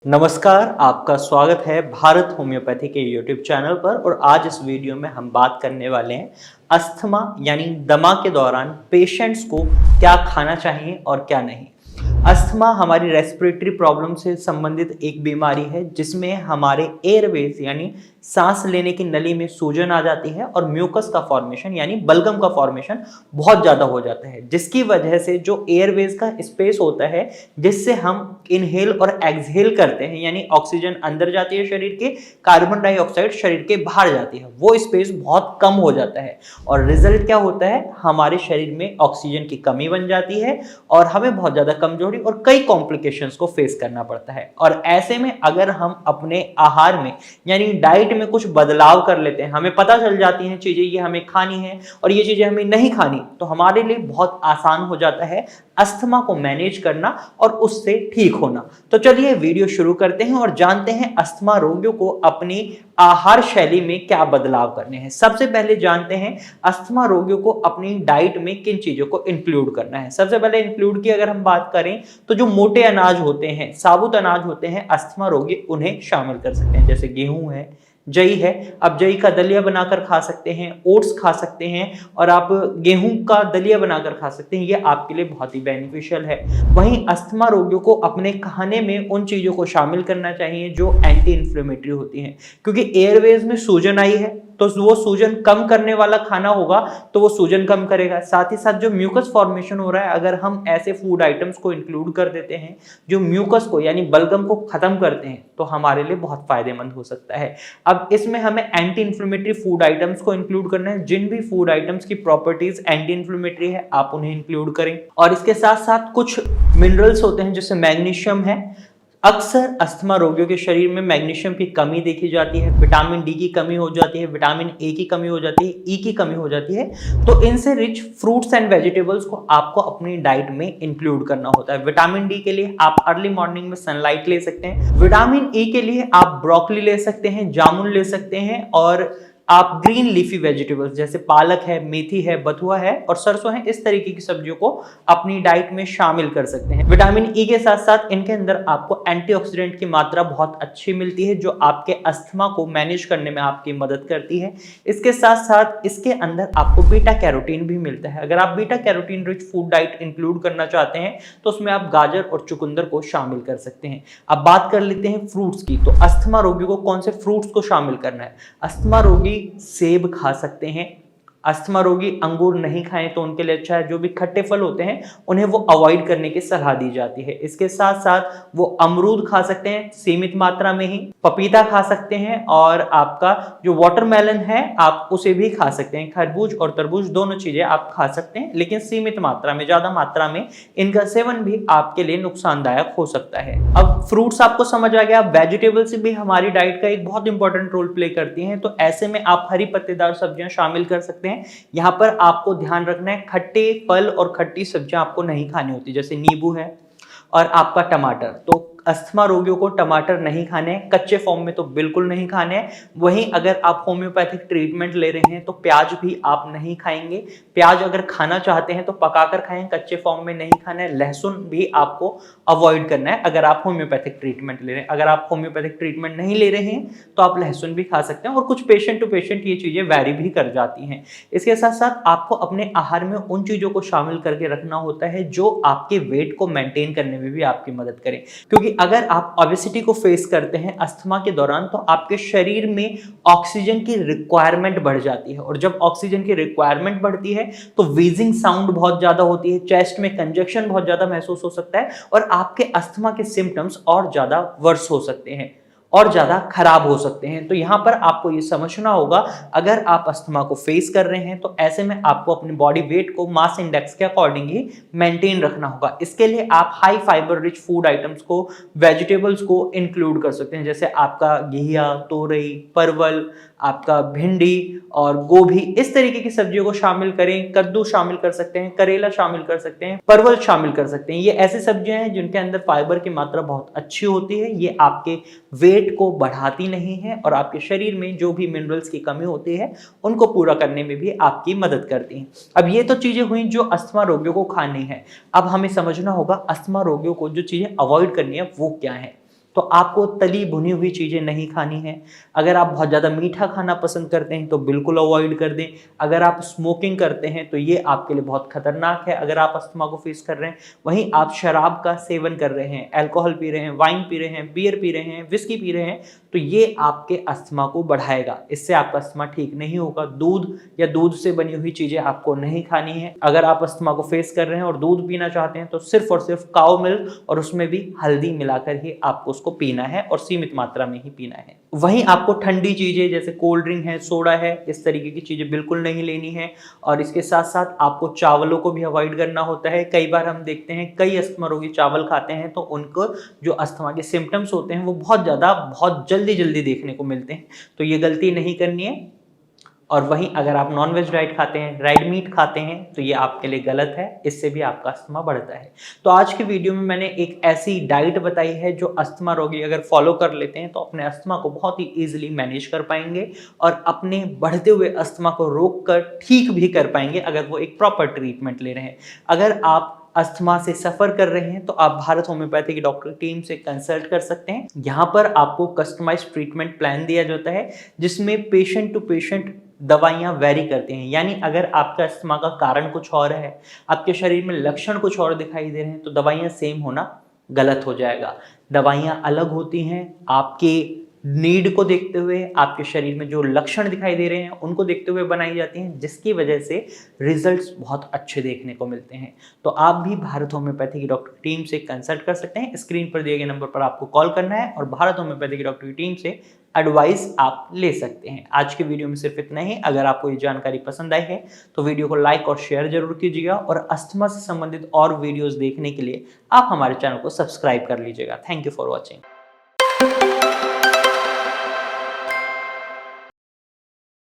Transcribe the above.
नमस्कार, आपका स्वागत है भारत होम्योपैथी के यूट्यूब चैनल पर। और आज इस वीडियो में हम बात करने वाले हैं अस्थमा यानी दमा के दौरान पेशेंट्स को क्या खाना चाहिए और क्या नहीं। अस्थमा हमारी रेस्पिरेटरी प्रॉब्लम से संबंधित एक बीमारी है जिसमें हमारे एयरवेज यानी सांस लेने की नली में सूजन आ जाती है और म्यूकस का फॉर्मेशन यानी बलगम का फॉर्मेशन बहुत ज़्यादा हो जाता है, जिसकी वजह से जो एयरवेज का स्पेस होता है जिससे हम इनहेल और एक्सहेल करते हैं यानी ऑक्सीजन अंदर जाती है शरीर के, कार्बन डाइऑक्साइड शरीर के बाहर जाती है, वो स्पेस बहुत कम हो जाता है। और रिजल्ट क्या होता है, हमारे शरीर में ऑक्सीजन की कमी बन जाती है और हमें बहुत ज़्यादा कमजोरी और कई कॉम्प्लिकेशंस को फेस करना पड़ता है। और ऐसे में अगर हम अपने आहार में यानी डाइट में कुछ बदलाव कर लेते हैं, हमें पता चल जाती हैं चीजें ये हमें खानी है और ये चीजें हमें नहीं खानी, तो हमारे लिए बहुत आसान हो जाता है अस्थमा को मैनेज करना और उससे ठीक होना। तो चलिए वीडियो शुरू करते हैं और जानते हैं अस्थमा रोगियों को अपनी आहार शैली में क्या बदलाव करने हैं। सबसे पहले जानते हैं अस्थमा रोगियों को अपनी डाइट में किन चीजों को इंक्लूड करना है। सबसे पहले इंक्लूड की अगर हम बात करें तो जो मोटे अनाज होते हैं, साबुत अनाज होते हैं, अस्थमा रोगी उन्हें शामिल कर सकते हैं, जैसे गेहूं है, जई है। आप जई का दलिया बनाकर खा सकते हैं, ओट्स खा सकते हैं और आप गेहूं का दलिया बनाकर खा सकते हैं, ये आपके लिए बहुत ही बेनिफिशियल है। वहीं अस्थमा रोगियों को अपने खाने में उन चीजों को शामिल करना चाहिए जो एंटी इंफ्लेमेटरी होती हैं, क्योंकि एयरवेज में सूजन आई है तो वो सूजन कम करने वाला खाना होगा तो वो सूजन कम करेगा। साथ ही साथ जो म्यूकस फॉर्मेशन हो रहा है, अगर हम ऐसे फूड आइटम्स को इंक्लूड कर देते हैं जो म्यूकस को यानी बलगम को खत्म करते हैं, तो हमारे लिए बहुत फायदेमंद हो सकता है। अब इसमें हमें एंटी इंफ्लेमेटरी फूड आइटम्स को इंक्लूड करना है। जिन भी फूड आइटम्स की प्रॉपर्टीज एंटी इंफ्लेमेटरी है आप उन्हें इंक्लूड करें। और इसके साथ साथ कुछ मिनरल्स होते हैं जैसे मैग्नीशियम है। अक्सर अस्थमा रोगियों के शरीर में मैग्नीशियम की कमी देखी जाती है, विटामिन डी की कमी हो जाती है, विटामिन ए की कमी हो जाती है, ई की कमी हो जाती है। तो इनसे रिच फ्रूट्स एंड वेजिटेबल्स को आपको अपनी डाइट में इंक्लूड करना होता है। विटामिन डी के लिए आप अर्ली मॉर्निंग में सनलाइट ले सकते हैं। विटामिन ई के लिए आप ब्रोकली ले सकते हैं, जामुन ले सकते हैं और आप ग्रीन लीफी वेजिटेबल्स जैसे पालक है, मेथी है, बथुआ है और सरसों है, इस तरीके की सब्जियों को अपनी डाइट में शामिल कर सकते हैं। विटामिन ई के साथ साथ इनके अंदर आपको एंटीऑक्सीडेंट की मात्रा बहुत अच्छी मिलती है जो आपके अस्थमा को मैनेज करने में आपकी मदद करती है। इसके साथ साथ इसके अंदर आपको बीटा कैरोटीन भी मिलता है। अगर आप beta carotene rich food diet include करना चाहते हैं तो उसमें आप गाजर और चुकंदर को शामिल कर सकते हैं। अब बात कर लेते हैं फ्रूट्स की। तो अस्थमा रोगियों को कौन से फ्रूट्स को शामिल करना है। अस्थमा रोगी सेब खा सकते हैं। अस्थमा रोगी अंगूर नहीं खाएं तो उनके लिए अच्छा है। जो भी खट्टे फल होते हैं उन्हें वो अवॉइड करने की सलाह दी जाती है। इसके साथ साथ वो अमरूद खा सकते हैं सीमित मात्रा में ही, पपीता खा सकते हैं और आपका जो वाटरमेलन है आप उसे भी खा सकते हैं। खरबूज और तरबूज दोनों चीजें आप खा सकते हैं, लेकिन सीमित मात्रा में, ज्यादा मात्रा में इनका सेवन भी आपके लिए नुकसानदायक हो सकता है। अब फ्रूट्स आपको समझ आ गया। वेजिटेबल्स भी हमारी डाइट का एक बहुत इंपॉर्टेंट रोल प्ले करती हैं, तो ऐसे में आप हरी पत्तेदार सब्जियां शामिल कर सकते हैं। यहां पर आपको ध्यान रखना है खट्टे फल और खट्टी सब्जियां आपको नहीं खानी होती, जैसे नींबू है और आपका टमाटर। तो अस्थमा रोगियों को टमाटर नहीं खाने, कच्चे फॉर्म में तो बिल्कुल नहीं खाने। वहीं अगर आप होम्योपैथिक ट्रीटमेंट ले रहे हैं तो प्याज भी आप नहीं खाएंगे। प्याज अगर खाना चाहते हैं तो पकाकर खाएं, कच्चे फॉर्म में नहीं खाना है। लहसुन भी आपको अवॉइड करना है अगर आप होम्योपैथिक ट्रीटमेंट ले रहे हैं। अगर आप होम्योपैथिक ट्रीटमेंट नहीं ले रहे हैं तो आप लहसुन भी खा सकते हैं और कुछ पेशेंट टू पेशेंट ये चीजें वैरी भी कर जाती हैं। इसके साथ साथ आपको अपने आहार में उन चीजों को शामिल करके रखना होता है जो आपके वेट को मेंटेन करने में भी आपकी मदद करें, क्योंकि अगर आप ओबेसिटी को फेस करते हैं अस्थमा के दौरान तो आपके शरीर में ऑक्सीजन की रिक्वायरमेंट बढ़ जाती है और जब ऑक्सीजन की रिक्वायरमेंट बढ़ती है तो व्हीजिंग साउंड बहुत ज्यादा होती है, चेस्ट में कंजक्शन बहुत ज्यादा महसूस हो सकता है और आपके अस्थमा के सिम्टम्स और ज्यादा वर्स हो सकते हैं और ज्यादा खराब हो सकते हैं। तो यहां पर आपको ये समझना होगा, अगर आप अस्थमा को फेस कर रहे हैं तो ऐसे में आपको अपनी बॉडी वेट को मास इंडेक्स के अकॉर्डिंग ही मेंटेन रखना होगा। इसके लिए आप high fibre rich food items को, वेजिटेबल्स को इंक्लूड कर सकते हैं, जैसे आपका घिया, तोरई, परवल, आपका भिंडी और गोभी, इस तरीके की सब्जियों को शामिल करें। कद्दू शामिल कर सकते हैं, करेला शामिल कर सकते हैं, परवल शामिल कर सकते हैं। ये ऐसी सब्जियां हैं जिनके अंदर फाइबर की मात्रा बहुत अच्छी होती है। ये आपके वेट को बढ़ाती नहीं है और आपके शरीर में जो भी मिनरल्स की कमी होती है उनको पूरा करने में भी आपकी मदद करती हैं। अब ये तो चीजें हुई जो अस्थमा रोगियों को खानी है। अब हमें समझना होगा अस्थमा रोगियों को जो चीजें अवॉइड करनी है वो क्या है। तो आपको तली भुनी हुई चीज़ें नहीं खानी है। अगर आप बहुत ज़्यादा मीठा खाना पसंद करते हैं तो बिल्कुल अवॉइड कर दें। अगर आप स्मोकिंग करते हैं तो ये आपके लिए बहुत खतरनाक है अगर आप अस्थमा को फेस कर रहे हैं। वहीं आप शराब का सेवन कर रहे हैं, अल्कोहल पी रहे हैं, वाइन पी रहे हैं, बियर पी रहे हैं, विस्की पी रहे हैं, तो ये आपके अस्थमा को बढ़ाएगा। इससे आपका अस्थमा ठीक नहीं होगा। दूध या दूध से बनी हुई चीज़ें आपको नहीं खानी है। अगर आप अस्थमा को फेस कर रहे हैं और दूध पीना चाहते हैं तो सिर्फ और सिर्फ काऊ मिल्क और उसमें भी हल्दी मिलाकर ही आपको उसको पीना है और सीमित मात्रा में ही पीना है। वहीं आपको ठंडी चीज़ें जैसे कोल्ड ड्रिंक है, सोडा है, इस तरीके की चीज़ें बिल्कुल नहीं लेनी है। और इसके साथ साथ आपको चावलों को भी अवॉइड करना होता है। कई बार हम देखते हैं कई अस्थमा रोगी चावल खाते हैं तो उनको जो अस्थमा के सिम्टम्स होते हैं वो बहुत जल्दी देखने को मिलते हैं। तो ये गलती नहीं करनी है। और वहीं अगर आप नॉनवेज डाइट खाते हैं, रेड मीट खाते हैं, तो ये आपके लिए गलत है। इससे भी आपका अस्थमा बढ़ता है। तो आज की वीडियो में मैंने एक ऐसी डाइट बताई है जो अस्थमा रोगी अगर फॉलो कर लेते हैं तो अपने अस्थमा को बहुत ही ईजिली मैनेज कर पाएंगे और अपने बढ़ते हुए अस्थमा को रोक कर ठीक भी कर पाएंगे अगर वो एक प्रॉपर ट्रीटमेंट ले रहे हैं। अगर आप अस्थमा से सफर कर रहे हैं तो आप भारत होम्योपैथी की डॉक्टर टीम से कंसल्ट कर सकते हैं। यहाँ पर आपको कस्टमाइज्ड ट्रीटमेंट प्लान दिया जाता है जिसमें पेशेंट टू पेशेंट दवाइयाँ वैरी करती हैं। यानी अगर आपका अस्थमा का कारण कुछ और है, आपके शरीर में लक्षण कुछ और दिखाई दे रहे हैं, तो दवाइयाँ सेम होना गलत हो जाएगा। दवाइयाँ अलग होती हैं आपके नीड को देखते हुए, आपके शरीर में जो लक्षण दिखाई दे रहे हैं उनको देखते हुए बनाई जाती हैं, जिसकी वजह से रिजल्ट्स बहुत अच्छे देखने को मिलते हैं। तो आप भी भारत होम्योपैथी की डॉक्टर की टीम से कंसल्ट कर सकते हैं। स्क्रीन पर दिए गए नंबर पर आपको कॉल करना है और भारत होम्योपैथी की डॉक्टर की टीम से एडवाइस आप ले सकते हैं। आज की वीडियो में सिर्फ इतना ही। अगर आपको ये जानकारी पसंद आई है तो वीडियो को लाइक और शेयर जरूर कीजिएगा और अस्थमा से संबंधित और वीडियोस देखने के लिए आप हमारे चैनल को सब्सक्राइब कर लीजिएगा। Thank you for watching.